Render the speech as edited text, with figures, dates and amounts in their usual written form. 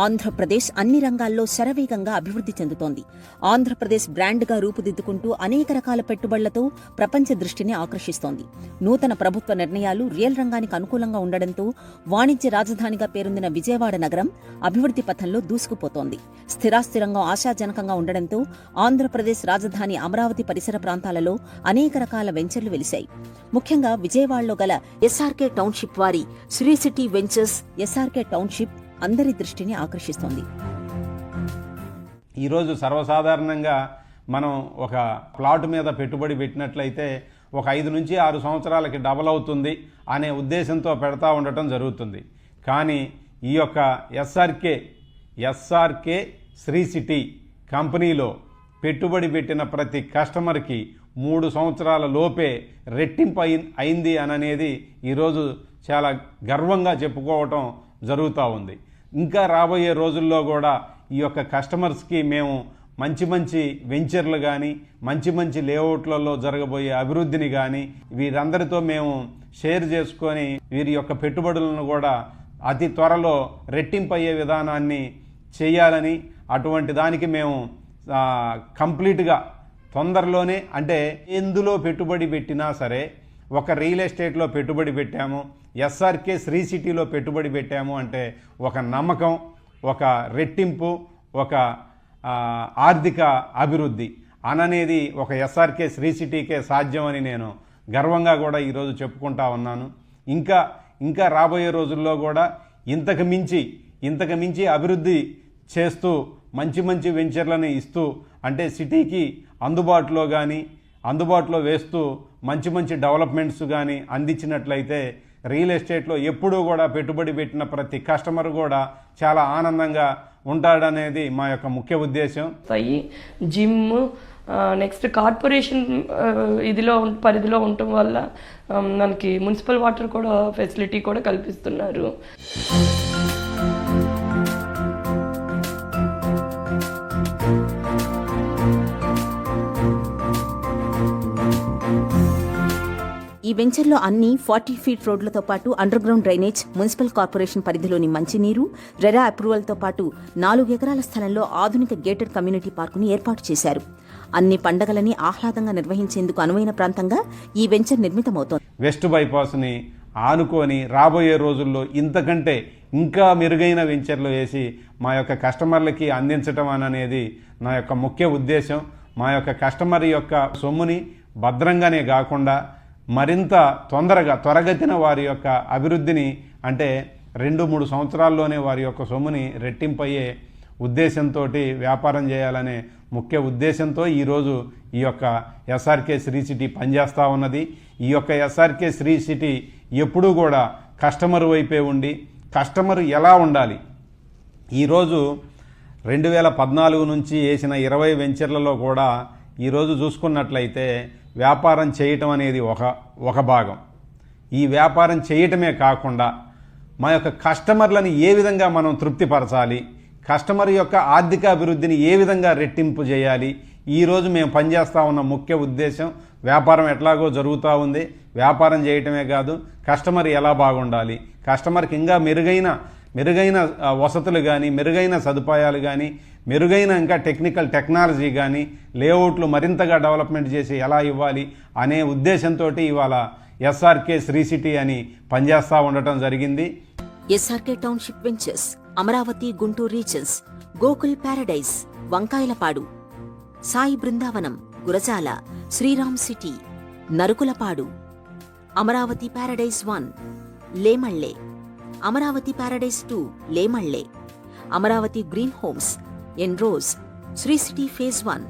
ఆంధ్రప్రదేశ్ అన్ని రంగాల్లో శరవేగంగా అభివృద్ధి చెందుతోంది. ఆంధ్రప్రదేశ్ బ్రాండ్గా రూపుదిద్దుకుంటూ అనేక రకాల పెట్టుబడులతో ప్రపంచ దృష్టిని ఆకర్షిస్తోంది. నూతన ప్రభుత్వ నిర్ణయాలు రియల్ రంగానికి అనుకూలంగా ఉండడంతో వాణిజ్య రాజధానిగా పేరొందిన విజయవాడ నగరం అభివృద్ధి పథంలో దూసుకుపోతోంది. స్థిరాస్తి రంగం ఆశాజనకంగా ఉండడంతో ఆంధ్రప్రదేశ్ రాజధాని అమరావతి పరిసర ప్రాంతాలలో అనేక రకాల వెంచర్లు వెలిశాయి. ముఖ్యంగా విజయవాడలో గల ఎస్ఆర్కే టౌన్షిప్ వారి శ్రీ సిటీ వెంచర్స్ ఎస్ఆర్కే టౌన్షిప్ అందరి దృష్టిని ఆకర్షిస్తోంది. ఈరోజు సర్వసాధారణంగా మనం ఒక ప్లాట్ మీద పెట్టుబడి పెట్టినట్లయితే ఒక 5 నుంచి 6 సంవత్సరాలకి డబల్ అవుతుంది అనే ఉద్దేశంతో పెడతా ఉండటం జరుగుతుంది. కానీ ఈ యొక్క ఎస్ఆర్కే శ్రీ సిటీ కంపెనీలో పెట్టుబడి పెట్టిన ప్రతి కస్టమర్కి 3 సంవత్సరాల లోపే రెట్టింపు అయింది అనేది ఈరోజు చాలా గర్వంగా చెప్పుకోవటం జరుగుతూ ఉంది. ఇంకా రాబోయే రోజుల్లో కూడా ఈ యొక్క కస్టమర్స్కి మేము మంచి వెంచర్లు కానీ మంచి లేఅవుట్లలో జరగబోయే అభివృద్ధిని కానీ వీరందరితో మేము షేర్ చేసుకొని వీరి యొక్క పెట్టుబడులను కూడా అతి త్వరలో రెట్టింపు అయ్యే విధానాన్ని చేయాలని, అటువంటి దానికి మేము కంప్లీట్గా తొందరలోనే, అంటే ఎందులో పెట్టుబడి పెట్టినా సరే, ఒక రియల్ ఎస్టేట్లో పెట్టుబడి పెట్టాము, ఎస్ఆర్కే శ్రీ సిటీలో పెట్టుబడి పెట్టాము అంటే ఒక నమ్మకం, ఒక రెట్టింపు, ఒక ఆర్థిక అభివృద్ధి అనేది ఒక ఎస్ఆర్కే శ్రీ సిటీకే సాధ్యమని నేను గర్వంగా కూడా ఈరోజు చెప్పుకుంటా ఉన్నాను. ఇంకా రాబోయే రోజుల్లో కూడా ఇంతకు మించి అభివృద్ధి చేస్తూ మంచి వెంచర్లను ఇస్తూ, అంటే సిటీకి అందుబాటులో వేస్తూ మంచి డెవలప్మెంట్స్ కానీ అందించినట్లయితే రియల్ ఎస్టేట్లో ఎప్పుడూ కూడా పెట్టుబడి పెట్టిన ప్రతి కస్టమర్ కూడా చాలా ఆనందంగా ఉంటాడనేది మా యొక్క ముఖ్య ఉద్దేశం. జిమ్ నెక్స్ట్ కార్పొరేషన్ పరిధిలో ఉండటం వల్ల మనకి మున్సిపల్ వాటర్ కూడా ఫెసిలిటీ కూడా కల్పిస్తున్నారు. ఈ వెంచర్లో అన్ని 40 ఫీట్ రోడ్లతో పాటు under ground drainage, municipal corporation పరిధిలోని మంచినీరు, రెరా అప్రూవల్తో పాటు 4 ఎకరాల స్థలంలో ఆధునిక గేటెడ్ కమ్యూనిటీ పార్కును ఏర్పాటు చేశారు. అన్ని పండగలని ఆహ్లాదంగా నిర్వహించేందుకు అనువైన ప్రాంతంగా ఈ వెంచర్ నిర్మితమవుతోంది. వెస్ట్ బైపాస్ని ఆనుకొని రాబోయే రోజుల్లో ఇంతకంటే ఇంకా మెరుగైన వెంచర్లు వేసి మా యొక్క కస్టమర్లకి అందించటం అనేది నా యొక్క ముఖ్య ఉద్దేశం. మా యొక్క కస్టమర్ యొక్క సొమ్ముని భద్రంగానే కాకుండా మరింత త్వరగతిన వారి యొక్క అభివృద్ధిని, అంటే 2-3 సంవత్సరాల్లోనే వారి యొక్క సొమ్ముని రెట్టింపయ్యే ఉద్దేశంతో వ్యాపారం చేయాలనే ముఖ్య ఉద్దేశంతో ఈరోజు ఈ యొక్క ఎస్ఆర్కే శ్రీ సిటీ పనిచేస్తూ ఉన్నది. ఈ యొక్క ఎస్ఆర్కే శ్రీ సిటీ ఎప్పుడూ కూడా కస్టమర్ వైపే ఉండి, కస్టమర్ ఎలా ఉండాలి, ఈరోజు 2014 నుంచి వేసిన 20 వెంచర్లలో కూడా ఈరోజు చూసుకున్నట్లయితే వ్యాపారం చేయటం అనేది ఒక భాగం. ఈ వ్యాపారం చేయటమే కాకుండా మా యొక్క కస్టమర్లను ఏ విధంగా మనం తృప్తిపరచాలి, కస్టమర్ యొక్క ఆర్థిక అభివృద్ధిని ఏ విధంగా రెట్టింపు చేయాలి, ఈరోజు మేము పనిచేస్తూ ఉన్న ముఖ్య ఉద్దేశం. వ్యాపారం ఎట్లాగో జరుగుతూ ఉంది, వ్యాపారం చేయటమే కాదు కస్టమర్ ఎలా బాగుండాలి, కస్టమర్కి ఇంకా మెరుగైన వసతులు కానీ, మెరుగైన సదుపాయాలు కానీ, మెరుగైన ఇంకా టెక్నాలజీ కానీ, లేఅవుట్లు మరింతగా డెవలప్మెంట్ చేసి ఎలా ఇవ్వాలి అనే ఉద్దేశంతో ఇవాళ ఎస్ఆర్కే శ్రీ సిటీ అని పనిచేస్తూ ఉండటం జరిగింది. SRK township ventures Amaravati Guntur regions, Gokul paradise Vankayalapadu, Sai Brindavanam Gurazala, Sriram city Narukulapadu, Amaravati paradise 1 Lemalle, Amaravati paradise 2 Lemalle, Amaravati green homes ఎన్రోజ్, శ్రీ సిటీ ఫేజ్ 1